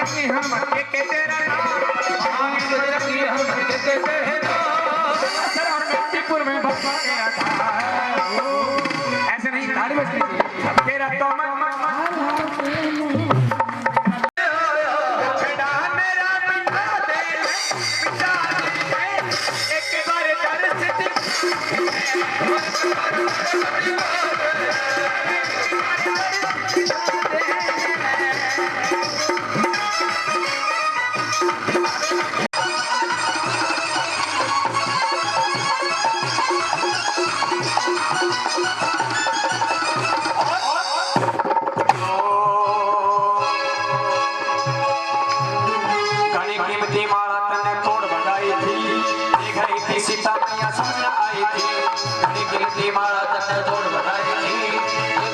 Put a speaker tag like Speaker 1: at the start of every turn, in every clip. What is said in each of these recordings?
Speaker 1: रखी हम के तेरा नाम रखी हम के तेरा सर और गाजीपुर में बसा गया था ऐसे नहीं ताली बजती थी तेरा तो मन सीता मैया समझ आई थी घड़ी गिरती माला तन्ने तोड़ बनाई थी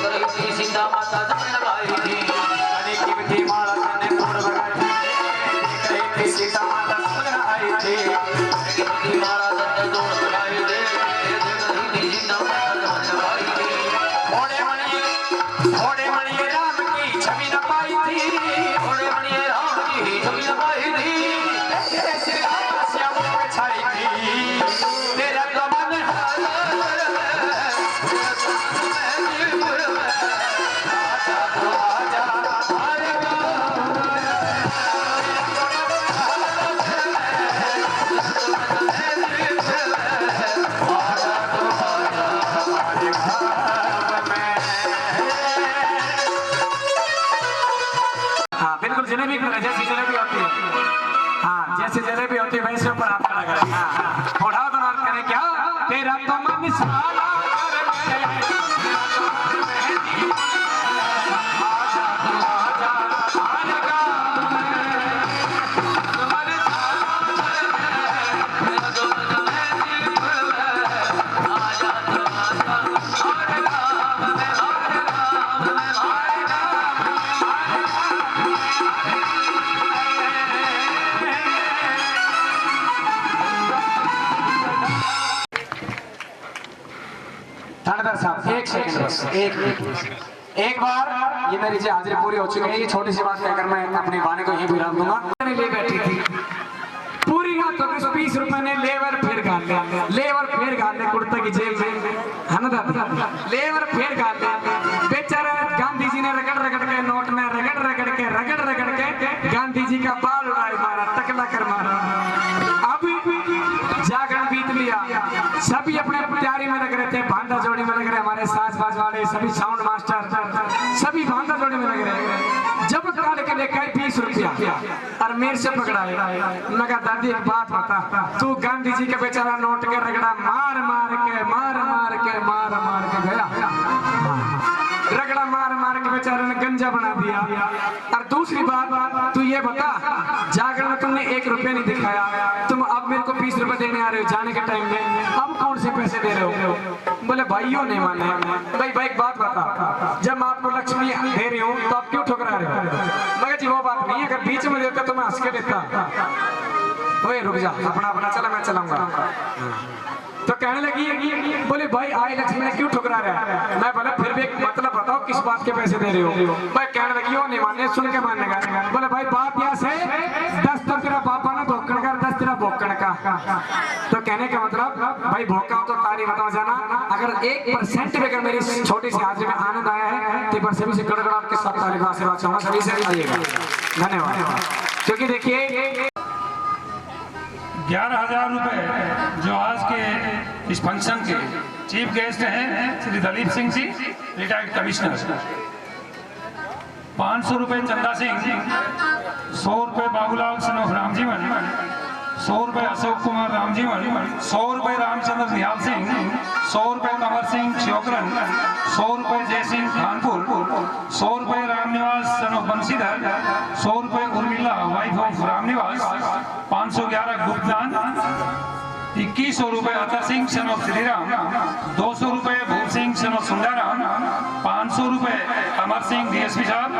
Speaker 1: घड़ी की सीता माता समझ आई थी घड़ी गिरती माला तन्ने तोड़ बनाई थी घड़ी की सीता माता समझ आई थी घड़ी गिरती माला तन्ने तोड़ बनाई थी घड़ी की सीता माता समझ आई थी घोड़े मणिये राम की छवि न पाई थी घोड़े मणिये राम की छवि न पाई थी श्री राम श्याम पे छाई थी जलेबी जैसी जलेबी होती है हाँ जैसे जलेबी होती है वैसे ऊपर आप खड़ा करें हाँ उठाओ तो नाम करें क्या तेरा तो मन साला थानेदार साहब एक सेकंड बस एक बार ये मेरी जी हाजिरी पूरी हो चुकी है ये छोटी सी बात कहकर मैं अपनी वाणी को यहीं विराम दूंगा ले बैठी थी पूरी रात तो 20 रुपए ने लेवर फेर गाल ले कुर्ता की जेब में है ना दादा लेवर फेर गाल ले बेचारा गांधी जी ने रगड़ के नोट में रगड़ के गांधी जी का बाल उड़ाई मारा टकला कर मारा अब जागरण बीत लिया सभी अपने तैयारी में लग रहे थे भांडा जोड़ी में लग रहे हमारे साज बाज वाले सभी साउंड मास्टर सभी भांडा जोड़ी में लग रहे जब काल के लेकर 20 रुपया और मेरे से पकड़ाए मैं कहा दादी एक बात बता तू गांधी जी के बेचारा नोट के रगड़ा मार के गया रगड़ा मार के बेचारे ने गंजा बना दिया और दूसरी बात तू ये बता जागरण में तुमने 1 रुपया नहीं दिखाया तुम अब मेरे को 20 रुपए देने आ रहे हो जाने के टाइम में अब कौन से पैसे दे रहे हो बोले भाइयों नहीं माने भाई एक बात बता जब मैं आपको लक्ष्मी दे रही हूँ तो आप क्यों ठुकरा रहे हो मगर जी वो बात नहीं है अगर बीच में देता तो मैं हंस के देता ओए रुक जा अपना चला मैं चलाऊंगा तो कहने लगी बोले भाई आई लक्ष्मी ने क्यों ठुकरा रहा है मैं बोले फिर भी एक मतलब बताओ किस बात के पैसे दे रहे हो भाई कहने लगी वो नहीं मानने सुन के मानने का बोले भाई बात यहाँ से 10 तो तेरा पापा ना भोकड़ का 10 तेरा भोकड़ का तो कहने का मतलब भाई भोका हो तो तारी बताओ जाना अगर 1% भी अगर मेरी छोटी सी हाजिरी में आनंद आया है तो सभी से गड़गड़ाहट के साथ ताली का आशीर्वाद चाहूंगा सभी से आइएगा धन्यवाद क्योंकि देखिए
Speaker 2: 11,000 रुपए जो आज के इस फंक्शन के चीफ गेस्ट हैं श्री दलीप सिंह जी रिटायर्ड कमिश्नर 500 रुपए चंदा सिंह 100 रुपए बाबूलाल सनोफ रामजीवन 100 रुपए अशोक कुमार रामजीवन 100 रुपए रामचंद्र निहाल सिंह 100 रुपए कंवर सिंह श्योकरन 100 रुपए जयसिंह खानपुर 100 रुपए रामनिवास सनोफ बंशीधर 100 रुपए उर्मिला वाइफ ऑफ रामनिवास 511 गुप्तदान 2100 रुपए अतर सिंह सन ऑफ श्रीराम 200 रुपए भूल सिंह सन ऑफ सुंदराम 500 रुपए अमर सिंह डीएसपी साहब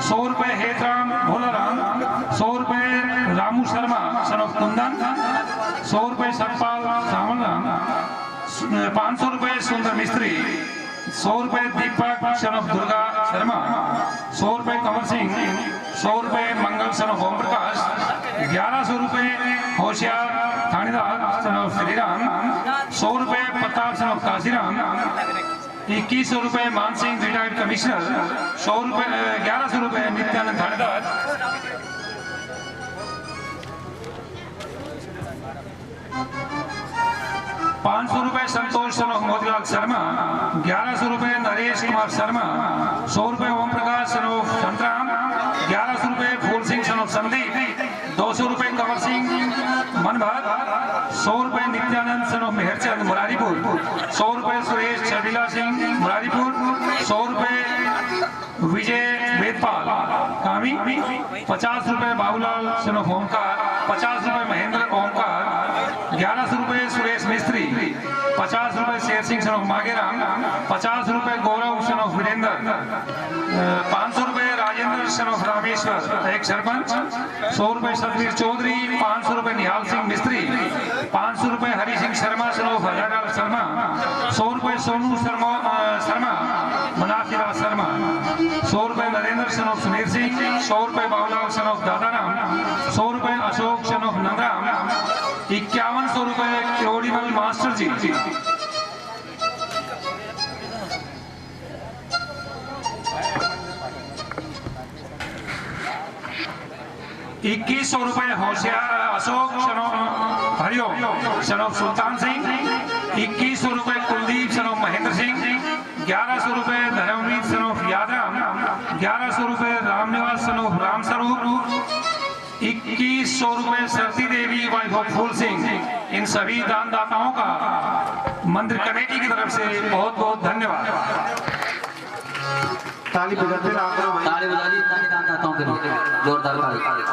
Speaker 2: 100 रुपए हेतराम भोलाराम 100 रुपए रामू शर्मा सन ऑफ कुंदन 100 रुपए सतपाल सावलराम 500 रुपए सुंदर मिस्त्री 100 रुपए दीपक सन ऑफ दुर्गा शर्मा 100 रुपए कंवर सिंह 100 रुपए मंगल सन ऑफ ओम प्रकाश, 1100 रुपये होशियार थानेदार सन ऑफ श्रीराम, 100 रुपये प्रताप सन ऑफ काशीराम, 2100 रुपये मान सिंह रिटायर्ड कमिश्नर, 1100 रुपये नित्यानंद थानेदार, 500 रुपये संतोष सन ऑफ मोतीलाल शर्मा, 1100 रुपये नरेश कुमार शर्मा, 100 रुपये ओम प्रकाश सन ऑफ संतराम, 1100 रुपये फूल सिंह सन ऑफ संदीप, 200 रुपये कंवर सिंह मनभर, 100 रुपये नित्यानंद सन ऑफ मेहरचंद मुरारीपुर, 100 रुपये सुरेश छबीला सिंह मुरारीपुर, 100 रुपये विजय वेदपाल कामी, 50 रुपये बाबूलाल सन ऑफ ओमकार, 50 रुपये महेंद्र ओमकार, 1100 रुपये सुरेश मिस्त्री, 50 रुपये शेर सिंह सन ऑफ मागेराम, 50 रुपये गौरव सन ऑफ वीरेंद्र, 500 रुपये राजेंद्र सन ऑफ रामेश्वर एक सरपंच, 100 रुपये सतवीर चौधरी, 500 रुपये निहाल सिंह मिस्त्री, 500 रुपये हरि सिंह शर्मा सन ऑफ हजाराल शर्मा, 100 रुपये सोनू शर्मा मनाफिरा शर्मा, 100 रुपये नरेंद्र सन ऑफ सुनील सिंह, 100 रुपये बाबूलाल सन ऑफ दादाराम, 100 रुपये अशोक सन ऑफ नंदराम, 5100 रुपये केवड़ीमल मास्टर जी, 2100 रुपये होशियार अशोक हरिओम सन ऑफ सुल्तान सिंह, 2100 रुपये कुलदीप सन ऑफ महेंद्र सिंह, 1100 रुपये धर्मवीर सन ऑफ यादराम, 1100 रुपये रामनिवास सन ऑफ राम स्वरूप, 2100 रुपये सरती देवी वाइफ ऑफ फूल सिंह। इन सभी दानदाताओं का मंदिर कमेटी की तरफ से बहुत बहुत धन्यवाद।
Speaker 3: ताली बजाते ताली बजा दी दानदाताओं के लिए जोरदार ताली,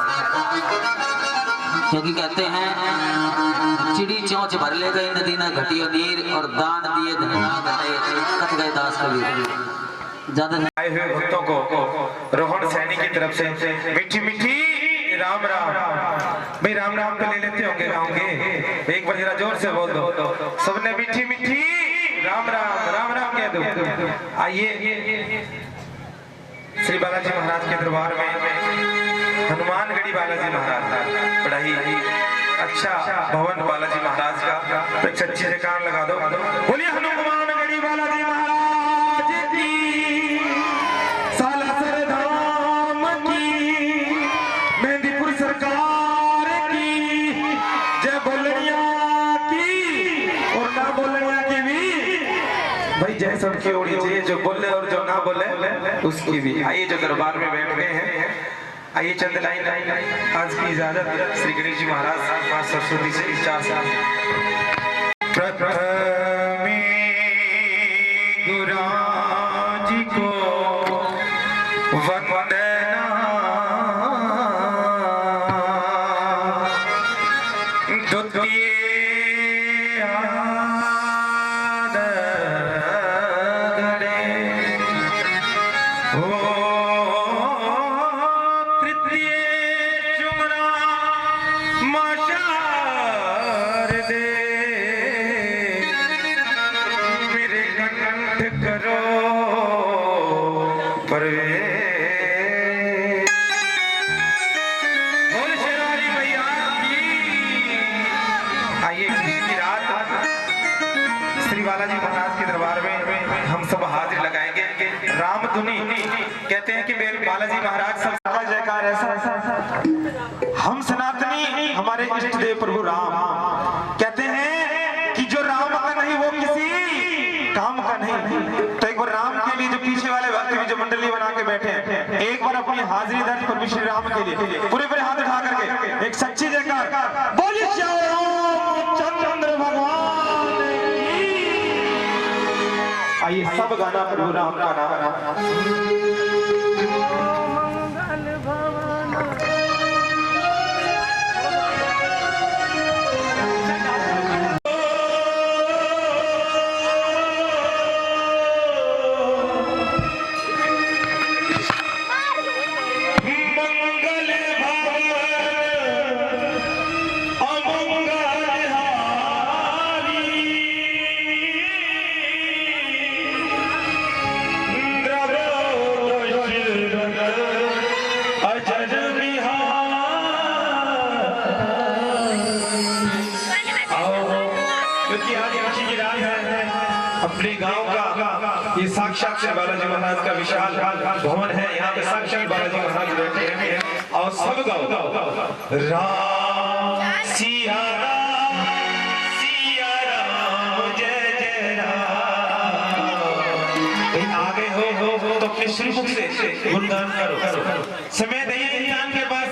Speaker 3: क्योंकि कहते हैं चिड़ी चौंच भर ले गई नदी न घटियो नीर, और दान दिए धन ना घटे कथ गए दास कबीर। ज्यादा
Speaker 4: आए हुए भक्तों को रोहन सैनी की तरफ से मीठी मीठी राम राम। भाई राम राम तो ले लेते होंगे गाओगे, एक बार जरा जोर से बोल दो सबने मीठी मीठी राम राम राम राम कह दो। आइए श्री बालाजी महाराज के दरबार में हनुमानगढ़ी बालाजी महाराज, बड़ा ही अच्छा भवन बालाजी महाराज का, तो एक सच्ची से कान लगा दो। बोलिए हनुमानगढ़ी बालाजी महाराज की, सालासर धाम की, मेहंदीपुर सरकार की, जय बोलनिया की और ना बोलनिया की भी। भाई जय सबकी होनी चाहिए, जो बोले और जो ना बोले उसकी भी। आइए जो दरबार में बैठ गए हैं, आइए चंद लाइन आज की इजाजत श्री गणेश जी महाराज मां सरस्वती से इच्छा से। प्रथमे गुराज को वंदना, द्वितीय बालाजी महाराज के दरबार में हम सब हाजिर लगाएंगे। राम धुनी कहते हैं कि मेरे बालाजी महाराज सबका जयकार ऐसा। हम सनातनी हमारे इष्ट देव प्रभु राम कहते हैं कि जो राम का नहीं वो किसी काम का नहीं। तो एक बार राम के लिए जो पीछे वाले भक्त भी जो मंडली बना के बैठे हैं, एक बार अपनी हाजिरी दर्ज प्रभु श्री राम के लिए पूरे पूरे हाथ उठा करके एक सच्ची जयकार बोलिए चंद्र भगवान। आइए सब गाना प्रभु राम का नाम।
Speaker 5: Bravo,
Speaker 4: अपने गांव का ये साक्षात श्री बालाजी महाराज का विशाल भवन है। यहाँ पे साक्षात बालाजी महाराज बैठे हैं और सब गाओ राम सिया राम जय जय राम। आगे हो तो अपने श्रीमुख से गुणगान करो। समय नहीं है इंसान के पास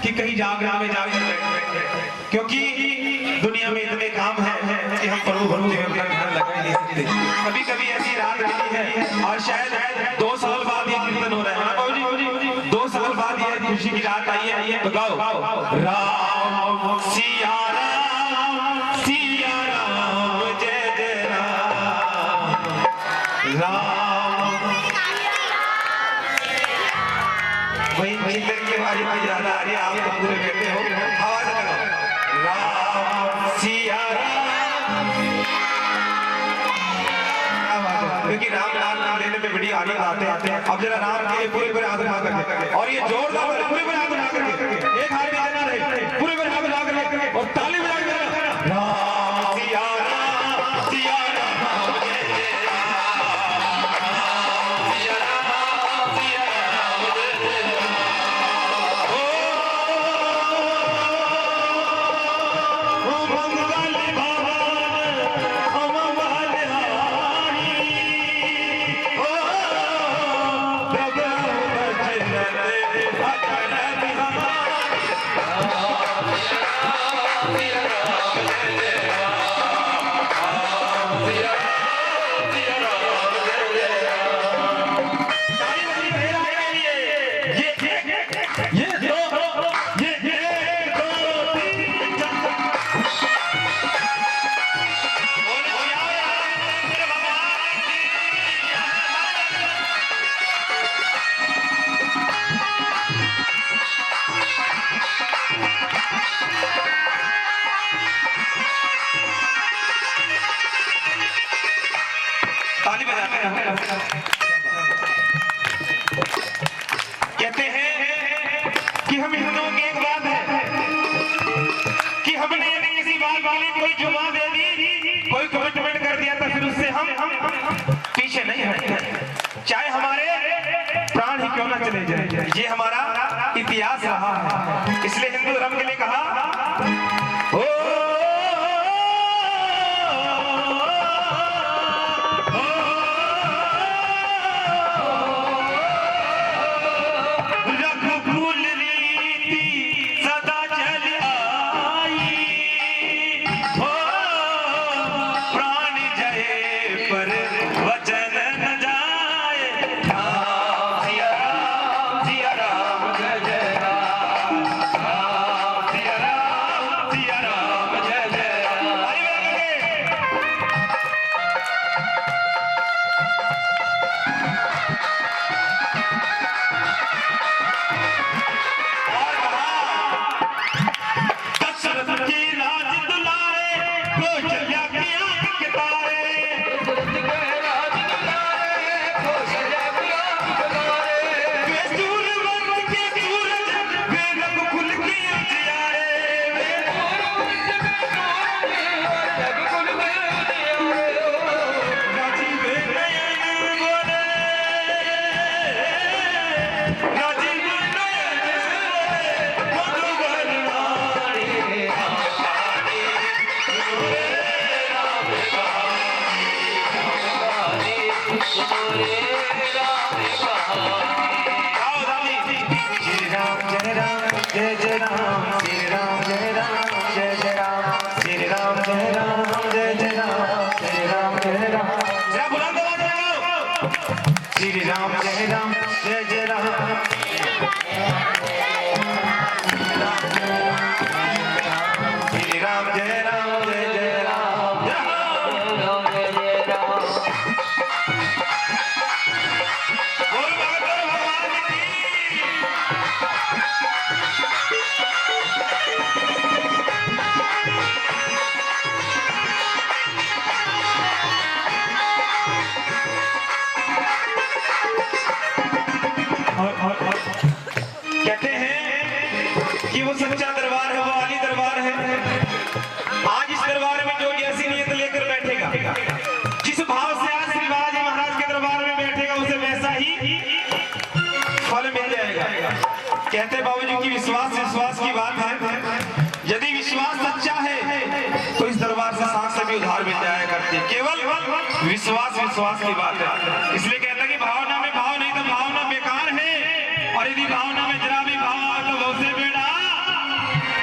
Speaker 4: कि कहीं जागरण में जाकर बैठे, क्योंकि दुनिया में इतने काम हैं कि हम प्रभु भक्ति में अपना ध्यान लगा नहीं सकते। कभी कभी ऐसी रात मिली है और शायद 2 साल बाद ये कीर्तन हो रहा है ना बाबूजी, 2 साल बाद ये खुशी की रात आई है। तो गाओ राम सिया राम जय जय राम। वही कीर्तन की बारी में याद आ रही है, आप तो पूरे बैठे हो, आवाज लगाओ राम सिया राम। क्योंकि राम नाम लेने में बड़ी आनंद आते हैं। अब जरा राम के लिए पूरे हाथ उठा करके, और ये जोरदार पूरे हाथ उठा करके, एक हाथ में आना रहे, पूरे हाथ उठा करके और ताली बजा के राम सिया राम सिया राम जय जय राम। सिया राम सिया राम जय जय राम। ओ मंगल भवन हम बलहारी, ओ प्रभु बजरंग भजन बिहारी। ताली बजाते हैं। कहते हैं कि हम हिंदुओं की एक बात है कि हमने यदि किसी बात वाले कोई जुमा दे दी, कोई कमिटमेंट कर दिया था, फिर उससे हम पीछे नहीं हटते, चाहे हमारे प्राण ही क्यों ना चले जाए। ये हमारा इतिहास रहा है। इसलिए हिंदू धर्म के लिए कहा ओ जय जय राम श्री राम जय राम जय जय राम श्री राम जय राम जय जय राम श्री राम जय राम। जरा बुलंद आवाज लगाओ श्री राम जय राम जय जय राम। श्री राम जय राम जय जय राम। बोल बहादुर भगवान की। कहते हैं कि वो सच्चा दरबार है, वो आली दरबार है। आज इस दरबार में जो जैसी नीयत लेकर बैठेगा, जिस भाव कहते बाबूजी की विश्वास की बात है। यदि विश्वास सच्चा है तो इस दरबार से सांस से भी उधार मिल जाया करती है। केवल विश्वास की बात है। इसलिए कहता है कि भावना में भाव नहीं तो भावना बेकार है, और यदि भावना में जरा भी भाव आए तो उससे बेड़ा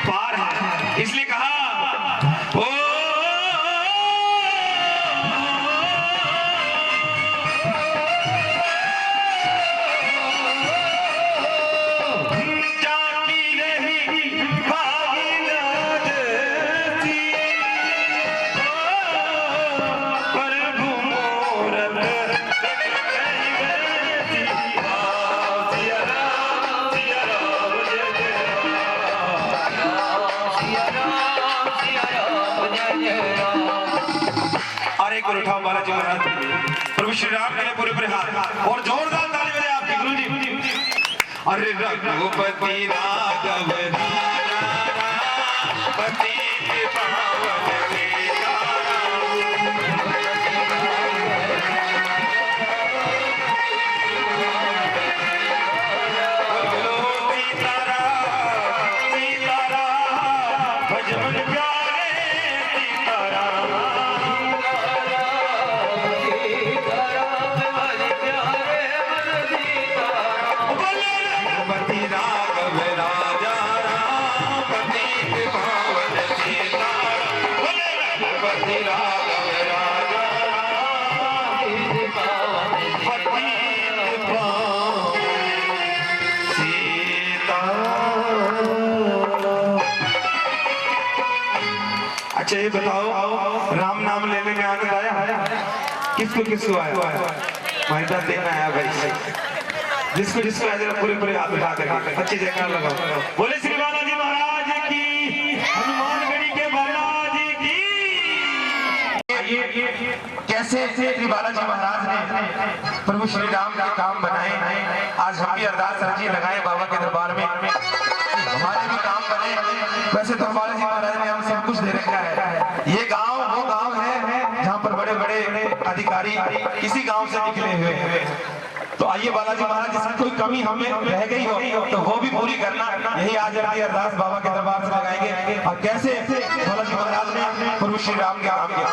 Speaker 4: पार है। इसलिए कहा ओ उठाओ बालाजी महाराज प्रभु श्री राम के लिए पूरे हाथ और जोरदार ताली बजाए आपकी गुरु जी। अरे रघुपति राघव पति पावन अच्छा ये बताओ राम नाम लेने में आनंद आया? किसको आया? मैदान देखना आया भाई। जिसको आया जरा पूरे हाथ उठा करके अच्छी जगह लगाओ। बोले श्री बालाजी महाराज की, हनुमानगढ़ी के बालाजी की। ये कैसे श्री बालाजी महाराज ने प्रभु श्री राम के काम बनाए। आज हम भी अरदास अर्जी लगाए बाबा के दरबार में, हमारे भी काम बने। वैसे तो बालाजी महाराज ने हम सब कुछ दे रखा है। ये गांव वो गांव है जहाँ पर बड़े बड़े अधिकारी इसी गांव से निकले हुए हैं। तो आइए बालाजी महाराज जिसकी कोई कमी हमें रह गई हो तो वो भी पूरी करना, यही आज हमारी अरदास बाबा के दरबार से लगाएंगे। और कैसे बालाजी महाराज ने प्रभु श्री राम के काम किया।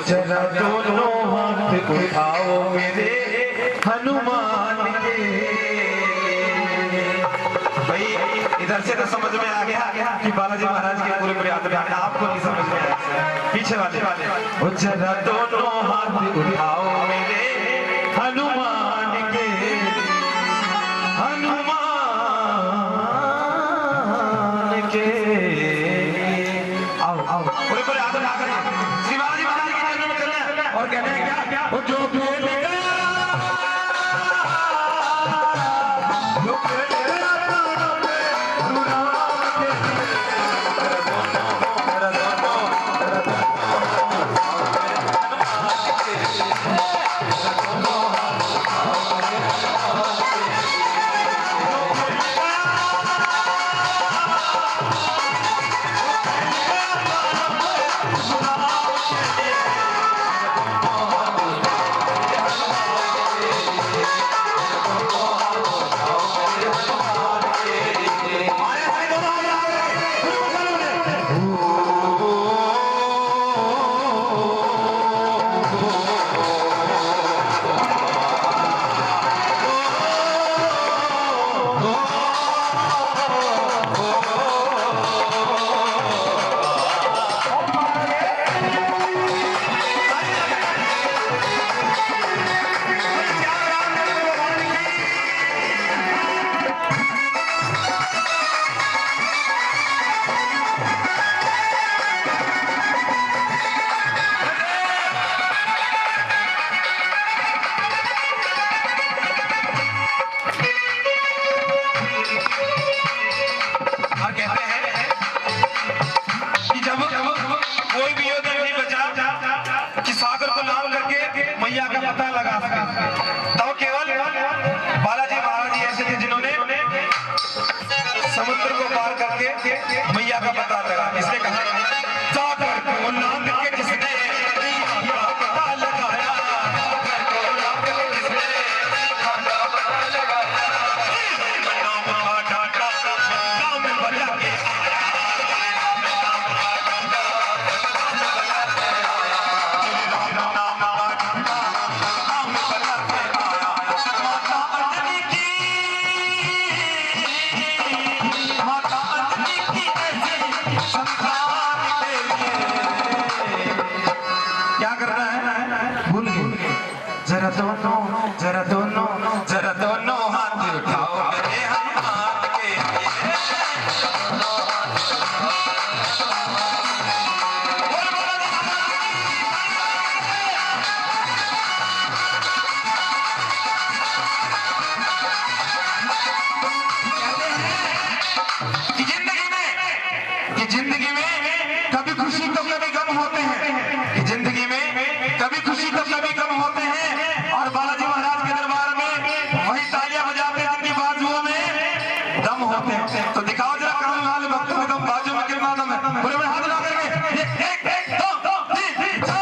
Speaker 4: जरा दोनों हाथ उठाओ मेरे हनुमान के। भाई इधर से तो समझ में आ गया कि बालाजी महाराज के पूरे हाथ में आना, आपको नहीं समझ में आया। पीछे वाले जरा दोनों हाथ उठाओ मेरे हनुमान के, हनुमान के। आओ पूरे हाथ उठा कर श्री बालाजी महाराज और कहते हैं क्या वो जो जिंदगी में कभी खुशी तो कभी गम होते हैं, कि जिंदगी में कभी खुशी तो कभी गम होते हैं। और बालाजी महाराज के दरबार में वही तालियां बजाते हैं जिनकी बाजुओं में दम होते हैं। तो दिखाओ जरा काम वाले भक्तों में दम, बाजू में कितना दम है। पूरे में हाथ लगा करके एक एक दो तीन चार।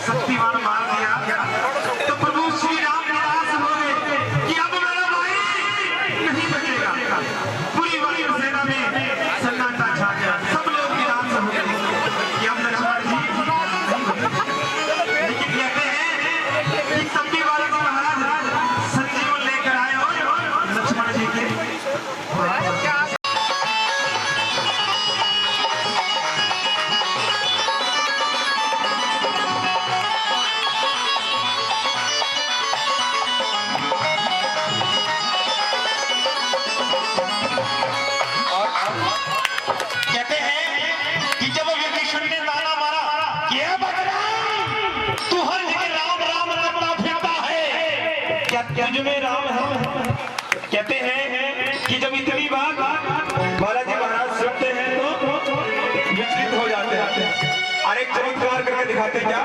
Speaker 4: शक्तिमान मार दिया तो प्रभु श्री राम निराश हो गए कि अब मेरा भाई नहीं बचेगा। पूरी वानर सेना में सन्नाटा छा गया, सब लोग निराश हो गए कि अब लक्ष्मण जी। लेकिन कहते हैं कि तब भी बालाजी महाराज संजीवन लेकर आए और लक्ष्मण जी के में राम है। कहते हैं कि जब इतनी बात बालाजी महाराज सुनते हैं तो विचलित हो जाते हैं। और एक चमत्कार करके दिखाते हैं क्या।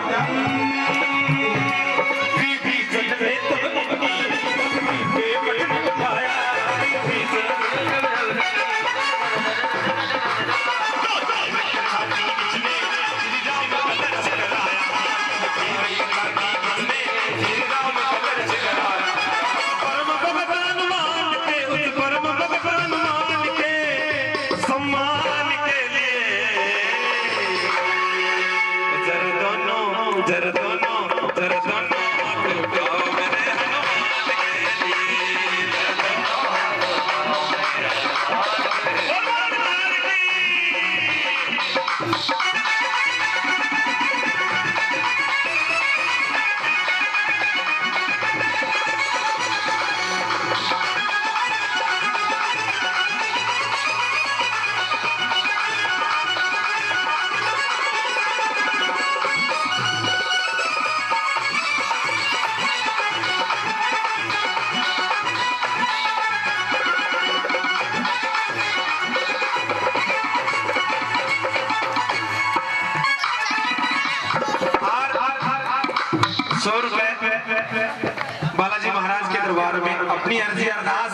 Speaker 4: बालाजी महाराज के दरबार में अपनी अर्जी अरदास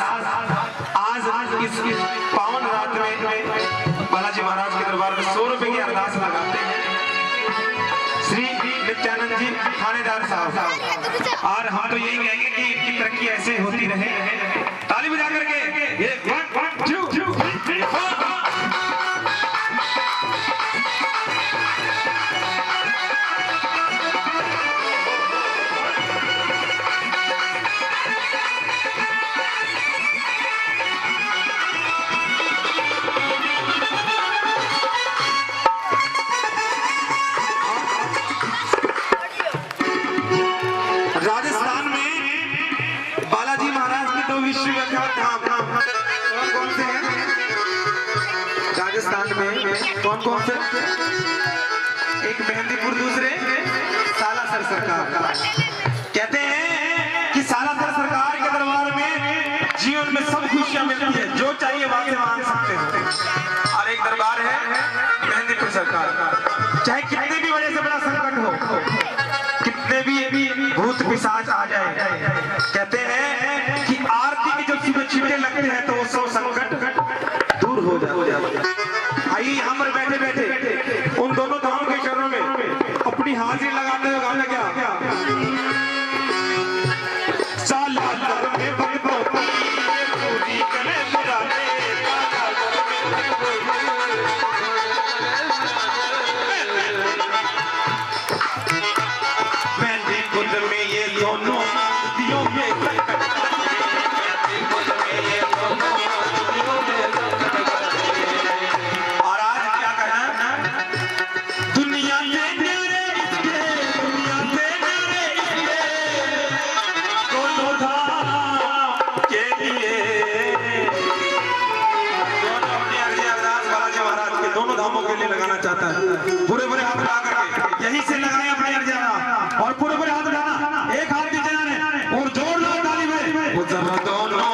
Speaker 4: आज इस पावन रात में बालाजी महाराज के दरबार में 100 रुपए की अरदास लगाते हैं श्री नित्यानंद जी थानेदार साहब। और हम तो यही कहेंगे कि इनकी तरक्की ऐसे होती रहे। ताली बजा करके ये 1 2 3 4। राजस्थान में बालाजी महाराज के 2 विश्व विख्यात धाम कौन कौन से हैं? राजस्थान में कौन कौन से? एक मेहंदीपुर, दूसरे सालासर सरकार। कहते हैं कि सालासर सरकार के दरबार में जीवन में सब खुशियां मिलती है, जो चाहिए वहां से मांग सकते हो। और एक दरबार है मेहंदीपुर सरकार, चाहे कितने भी वजह से बड़ा संकट हो, कितने भी भूत पिशाच आ जाए, कहते हैं कि आरती की
Speaker 5: हाजिरी लगाते हुए गाना क्या साला में बगबो पूरी करे मुरादे मेहंदी खुद में ये दोनों दियों में और आज क्या कहना दुनिया के न्यारे इसके दुनिया के न्यारे इसके दोनों धाम के लिए दोनों अपनी अर्जी अरदास बालाजी महाराज के दोनों धामों के लिए लगाना चाहता है पूरे पूरे हाथ लगा करके यहीं से लगाए अपनी अर्जी और पूरे पूरे हाथ उठाना एक हाथ नीचे जाने और जोरदार ताली में वो जरा दोनों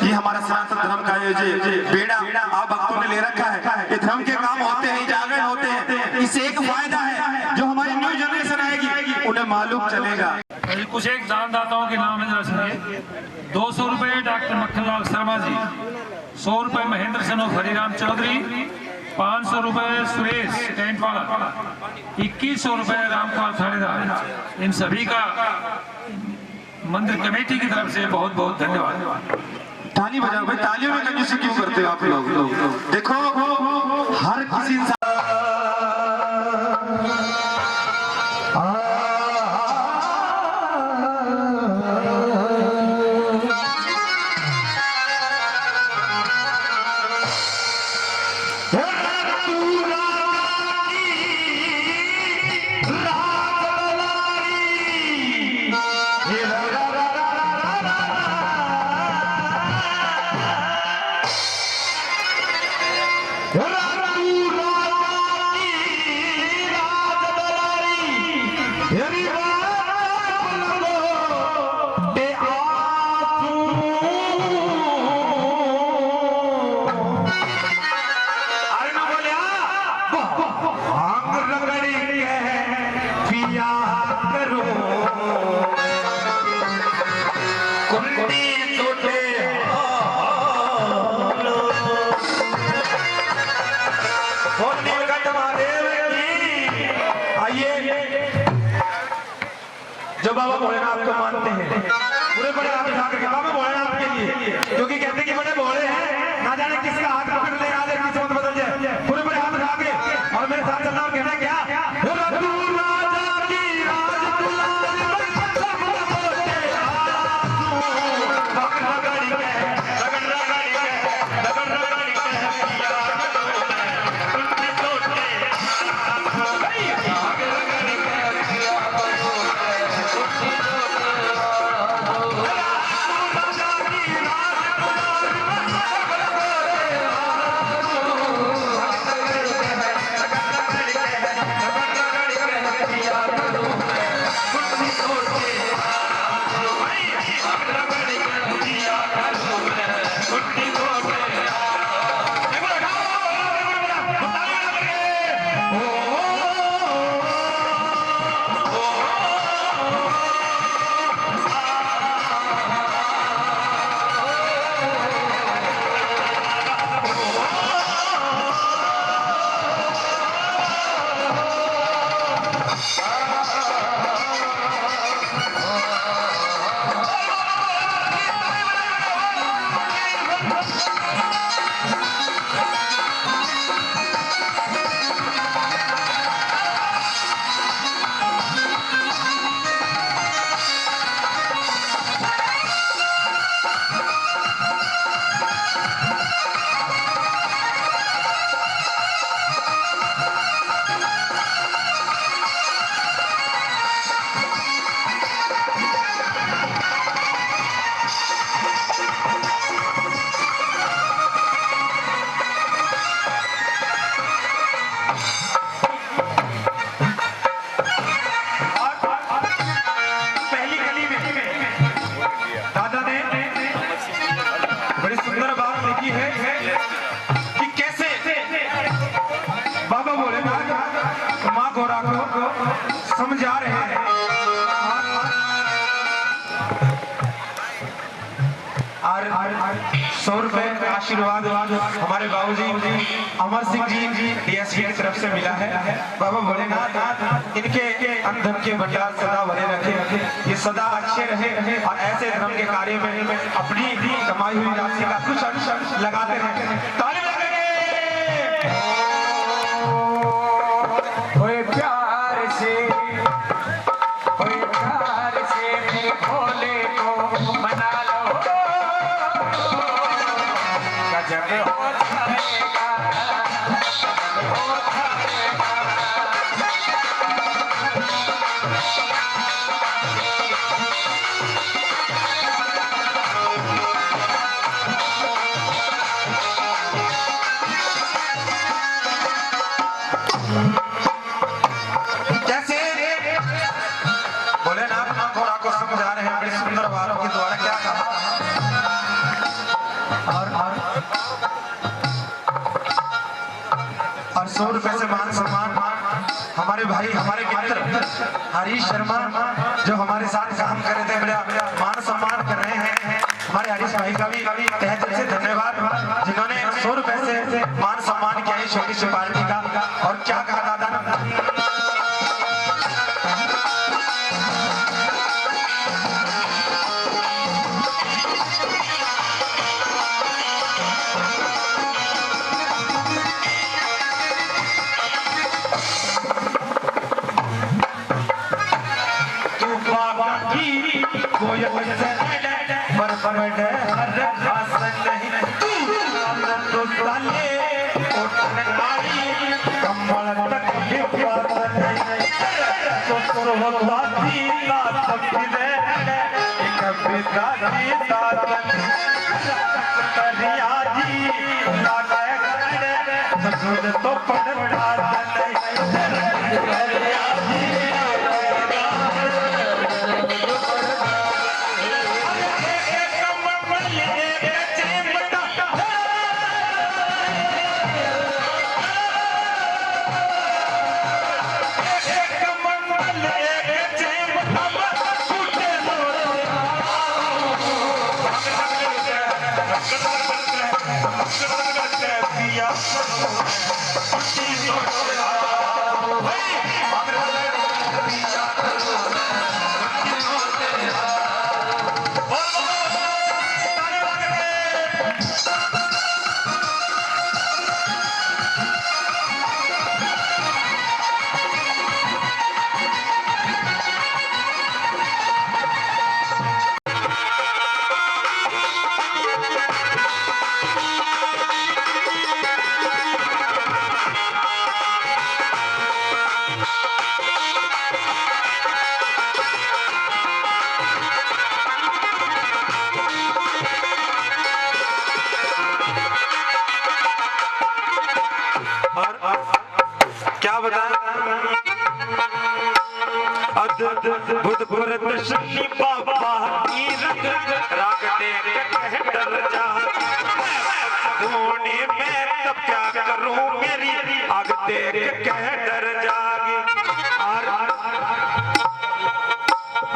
Speaker 5: ये हमारा सनातन धर्म का ये बेड़ा आप भक्तों ने ले रखा है ये धर्म के काम होते हैं जागरण होते हैं इससे एक फायदा है जो हमारी न्यू जनरेशन आएगी उन्हें मालूम चलेगा।
Speaker 2: कुछ एक दानदाताओं के नाम है जरा सुनिए। 200 रुपए डॉक्टर मक्खनलाल शर्मा जी, 100 रुपए महेंद्र सनोफ हरिराम चौधरी, 500 रुपए सुरेश टेंट वाला, 2100 रुपए रामपाल थानेदार। इन सभी का मंदिर कमेटी की तरफ से बहुत बहुत धन्यवाद।
Speaker 5: ताली बजाओ भाई, तालियों में कंजूसी क्यों करते हो आप लोग? देखो हर किसी इंसान जो बाबा भोलेनाथ को मानते हैं पूरे बड़े हाथ उठा करके बाबा भोलेनाथ के लिए, क्योंकि कहते कि बड़े भोले हैं, ना जाने किसका हाथ पकड़ ले आज किस्मत बदल जाए। पूरे बड़े हाथ उठा के और मेरे साथ चलना और कहना क्या कोरा को समझा रहे हैं। और 100 रुपए का आशीर्वाद हमारे बाबूजी अमर सिंह जी डीएसपी की तरफ से मिला है। बाबा भोलेनाथ इनके अंधन के भंडार सदा भरे रखे, ये सदा अच्छे रहे और ऐसे धर्म के कार्य में अपनी कमाई हुई राशि का कुछ अंश लगाते रहे। ताली बजाएंगे।
Speaker 1: होए प्यार से मेरे भोले को मना लो, गजब होता रहेगा, गजब होता रहेगा।
Speaker 5: कैसे भोलेनाथ मां घोड़ा को समझा रहे हैं बड़ी सुंदर बातों के द्वारा। क्या कहा? और 100 रुपए से मान सम्मान हमारे भाई हमारे मित्र हरीश शर्मा जो हमारे साथ काम कर रहे थे, बड़ा मान सम्मान कर रहे हैं। हमारे हरीश भाई का भी तहे दिल से धन्यवाद, जिन्होंने 100 रुपए से मान सम्मान किया है छोटी सी पार्टी का। और क्या कहा दादा? तो क्या बताएं? अद्भुत प्रदर्शनी बाबा की रंग राग तेरे कहकर जा धोने में तब क्या करूं मेरी आग तेरे कह डर जागी।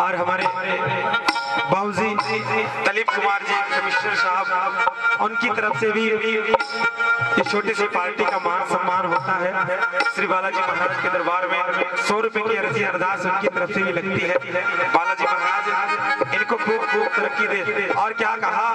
Speaker 5: और हमारे बाबूजी तलीब कुमार जी कमिश्नर साहब, उनकी तरफ से भी इस छोटी सी पार्टी का मान सम्मान होता है। श्री बालाजी महाराज के दरबार में 100 रुपए की अर्जी अरदास उनकी तरफ से भी लगती है। बालाजी महाराज इनको खूब खूब तरक्की दे। और क्या कहा?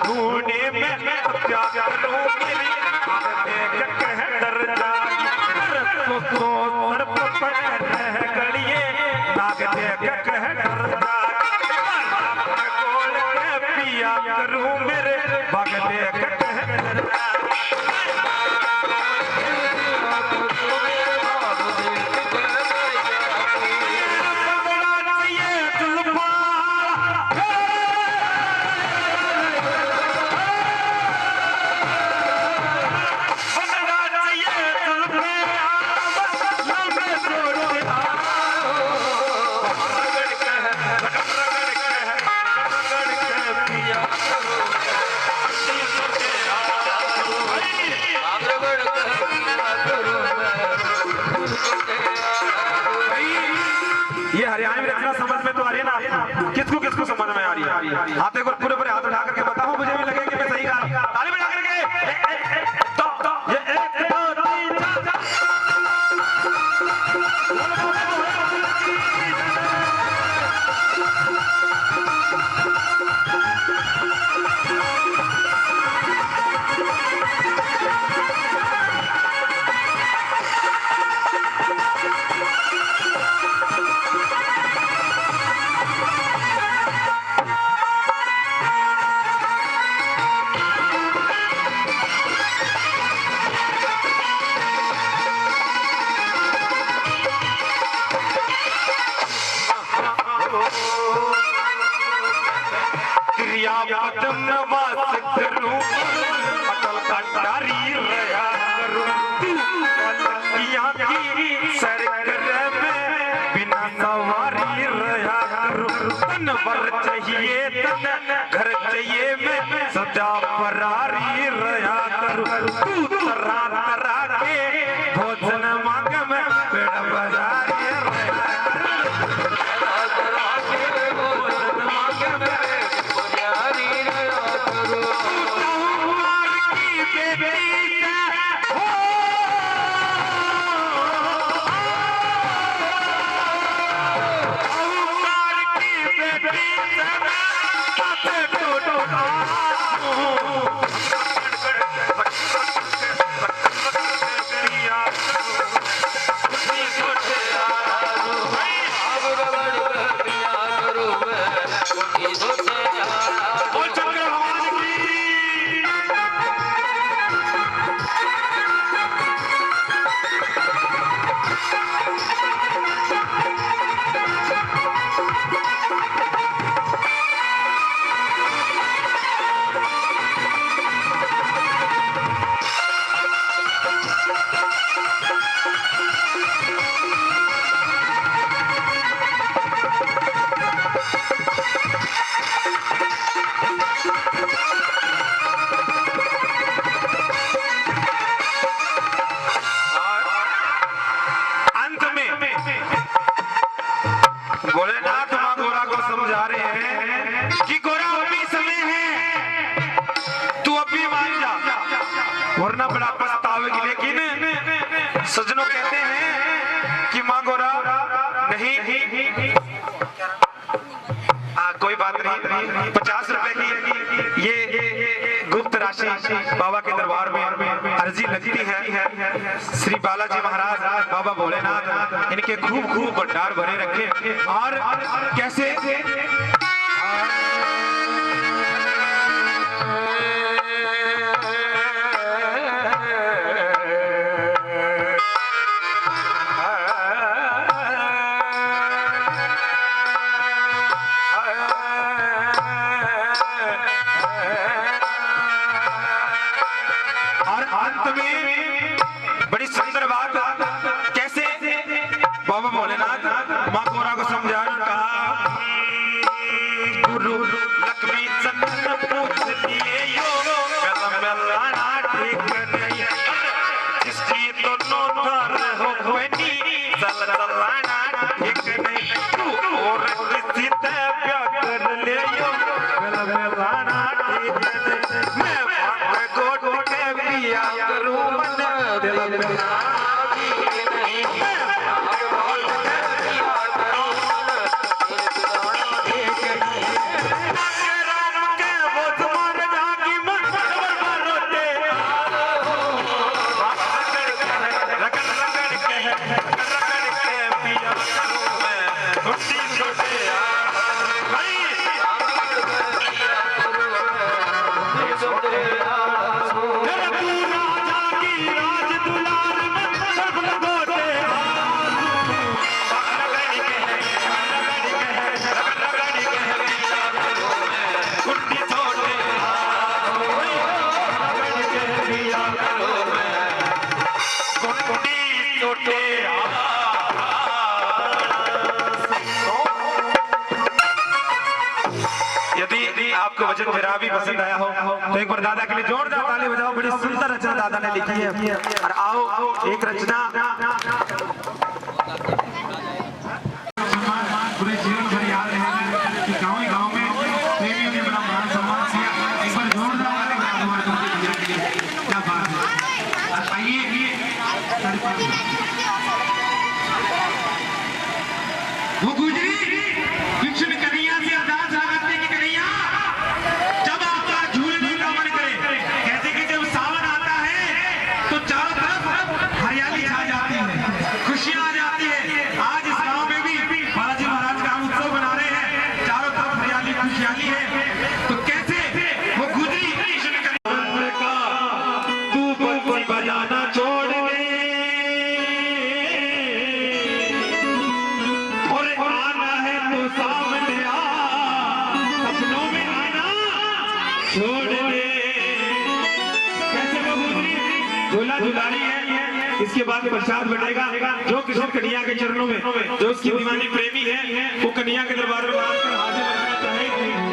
Speaker 5: ढूंढने में क्या करूं मेरी कह डर जागी। तो सर पर गड़िए नाग कह डर जागी। गोले पिया करूं मेरे भगते कह डर जागी। हाँ तो एक बार पूरे पूरे हाथ उठा करके बताओ, मुझे भी लगे कि मैं सही गा। ताली बजा करके ये 1 2 3 4 चाहिए घर चाहिए मैं सदा फरारी रहा करूं तू तरा तरा के भोजन मांग में पेड़ बजारी भोलेनाथ माँ गोरा को समझा रहे हैं कि गोरा अभी समय है, तू अभी मान जा वरना बड़ा पछतावेगी। लेकिन सज्जनों कहते हैं कि माँ गोरा नहीं, कोई बात नहीं, 50 रुपए की ये गुप्त राशि बाबा के दरबार में अर्जी लगती है। श्री बालाजी महाराज बाबा भोलेनाथ इनके खूब खूब भंडार भरे रखे। और कैसे अंत में बड़ी सुंदर बात कैसे बाबा भोलेनाथ माँ गोरा को समझाने कहा, गुरु लक्ष्मी चंद्र पूछ लिए यो गलमलाना ठीक नहीं, जिसकी दोनों धार हो बनी चलाना ठीक नहीं, तू और किसी तैयार कर ले यो गलमलाना ठीक नहीं, मैं बात को पिया करूं मन दिल में नहीं, यदि आपको वचन मेरा भी पसंद आया हो तो एक बार दादा के लिए जोरदार ताली बजाओ। बड़ी सुंदर रचना दादा ने लिखी है। और आओ एक रचना पूरे जीवन भर याद रहेगा कि गाँव में प्रेमियों ने बड़ा क्या बात है, आइए वो गुजरी कृष्ण कन्हैया से अरदास लगाते कि कन्हैया जब आपका झूलने का मन करे, कहते कि जब सावन आता है तो चारों तरफ हरियाली छा जाती है, खुशियां आ जाती है। आज इस गांव में भी बालाजी महाराज का हम उत्सव मना रहे हैं, चारों तरफ हरियाली खुशहाली है। तो कैसे वो गुजरी कृष्ण कन्हैया का तू बंसी बजाना छोड़ दे और आना है तो सामने आ, सपनों में आना छोड़ दे। कैसे वो गुजरी झूला झुलानी है। इसके बाद प्रसाद बटेगा, जो कृष्ण कन्हैया के चरणों में, जो उसकी दीवानी प्रेमी है, वो कन्हैया के दरबार में आकर हाजिर लगाना चाहे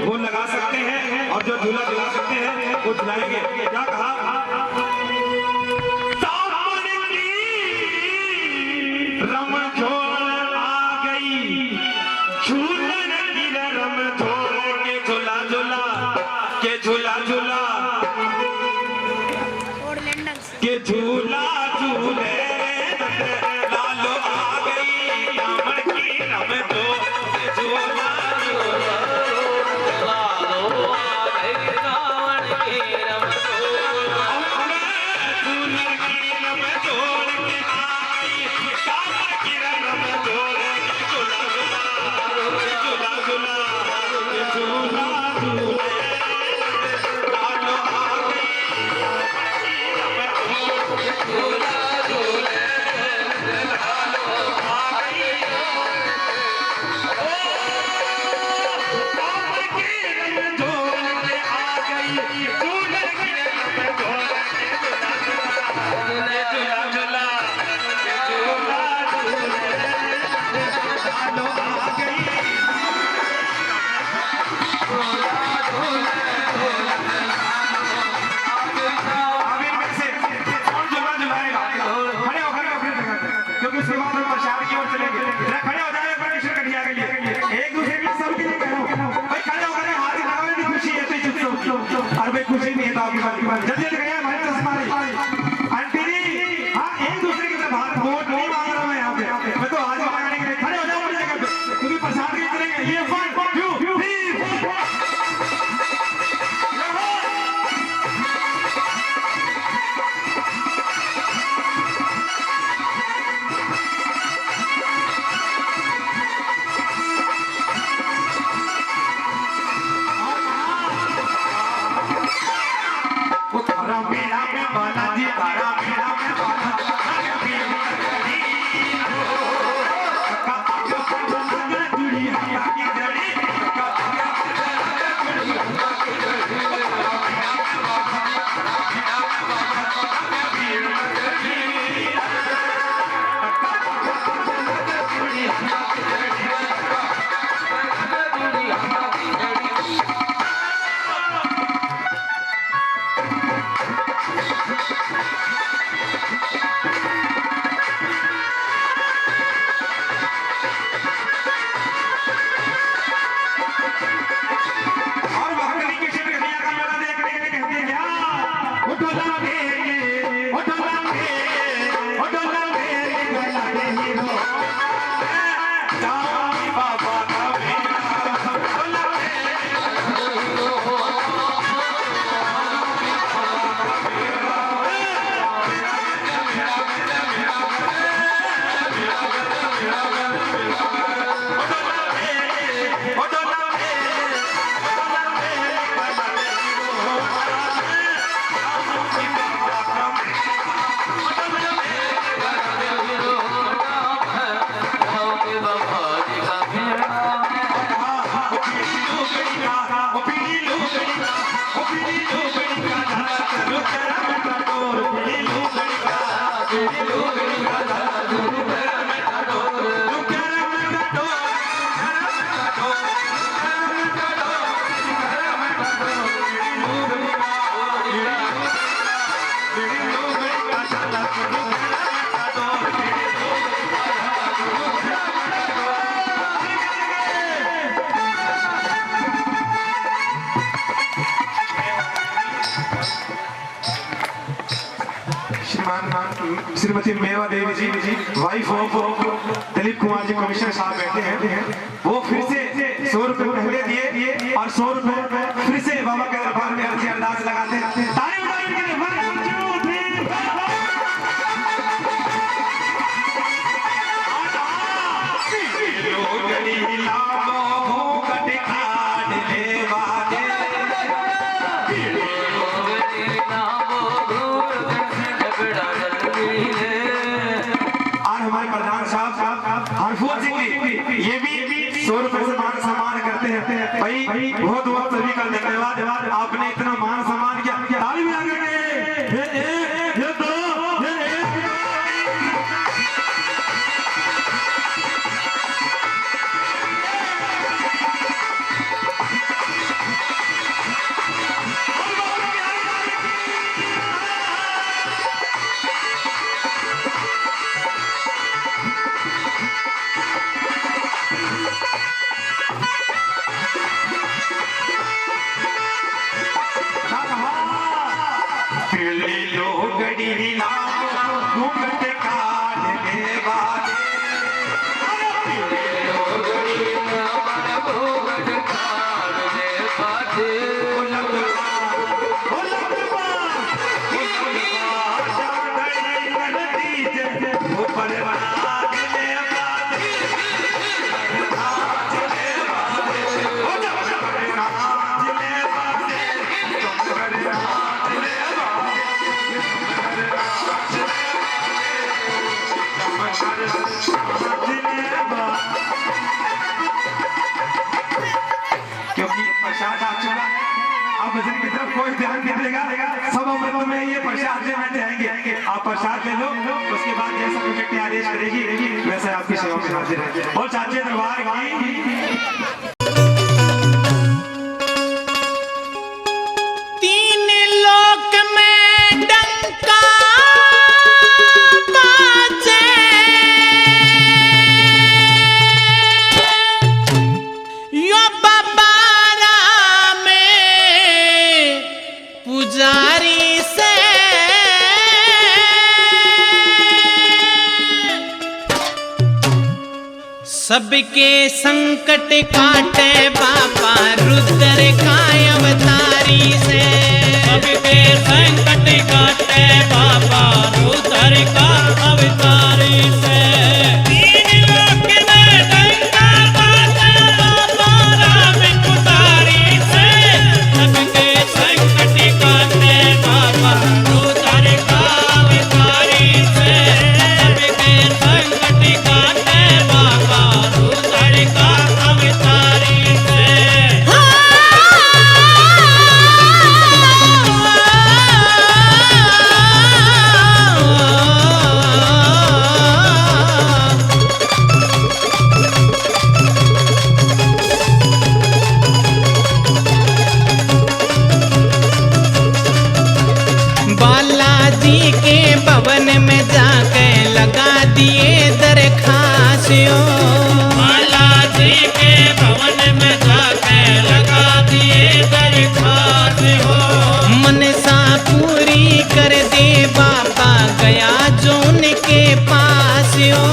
Speaker 5: वो लगा सकते हैं, और जो झूला झुला सकते हैं वो झुलाएंगे। क्या कहा, रम छोड़ आ गई झूलन की रम छोड़ के झूला झूला के झूला झूला के झूला झूले लालो आ गई रावण की रम तो के झूला झूला लालो आ गई रावण की रम झूलन की रम छोड़ के आ गई रावण की रम छोड़ के झूला झूला झूला झूला के झूला झूले लालो आ गई क्योंकि उसके बाद हम प्रसाद की ओर चलेंगे। जरा खड़े हो जाए कृष्ण कन्हैया के लिए, एक दूसरे के सबके लिए कह रहा हूं भाई, खड़े होकर हाथ लगाओ यदि खुशी है तो। और भाई खुशी नहीं है तो आपकी बात जल्दी जल्दी करिए, हमारे चश्मा रही आंटी जी। हाँ, एक दूसरे के साथ हाथ वोट नहीं मांग रहा मैं यहाँ पे, मैं तो हाथ लगाने के लिए। खड़े हो जाओ अपनी जगह पे, क्योंकि प्रसाद के लिए चलेंगे। ये 1 2 3 वो श्रीमान श्रीमती Mewa Devi ji wife of Dilip Kumar ji commissioner sahab बैठे हैं, वो फिर से 100 रुपए पहले दिए और 100 रुपए फिर से बाबा के दरबार में अर्जी अरदास लगाते हैं। ताली बजाओ इनके लिए। 1 2 3 और हमारे प्रधान साहब हरफूल सिंह जी, ये भी 100 रुपए से मान सम्मान करते हैं। भाई बहुत बहुत सभी का धन्यवाद, आपने इतना मान सम्मान किया। ताली बजा करके ये दो क्योंकि प्रसाद आ चुका है, अब भजन की तरफ कोई ध्यान नहीं देगा, सब अमृत में ये प्रसाद लेना चाहेंगे। आप प्रसाद ले लो, उसके बाद जैसा कमेटी आदेश करेगी वैसे आपकी सेवा में हाजिर है। और साचे दरबार की
Speaker 6: सबके संकट काटे बाबा रुद्र का अवतारी से। सबके संकट काटे बाबा रुद्र का अवतारी से। तीन लोक में डंका बाजे बाबा राम कुतारी से। सबके संकट काटे बाबा रुद्र का अवतारी से। सबके संकट काटे बाबा का अवतारी से। बालाजी के भवन में जाके लगा दिए दरखास्तियों। बालाजी के भवन में जाके लगा दिए दरखास्तियों। मनसा पूरी कर दे बाबा गया जो उनके पास हो।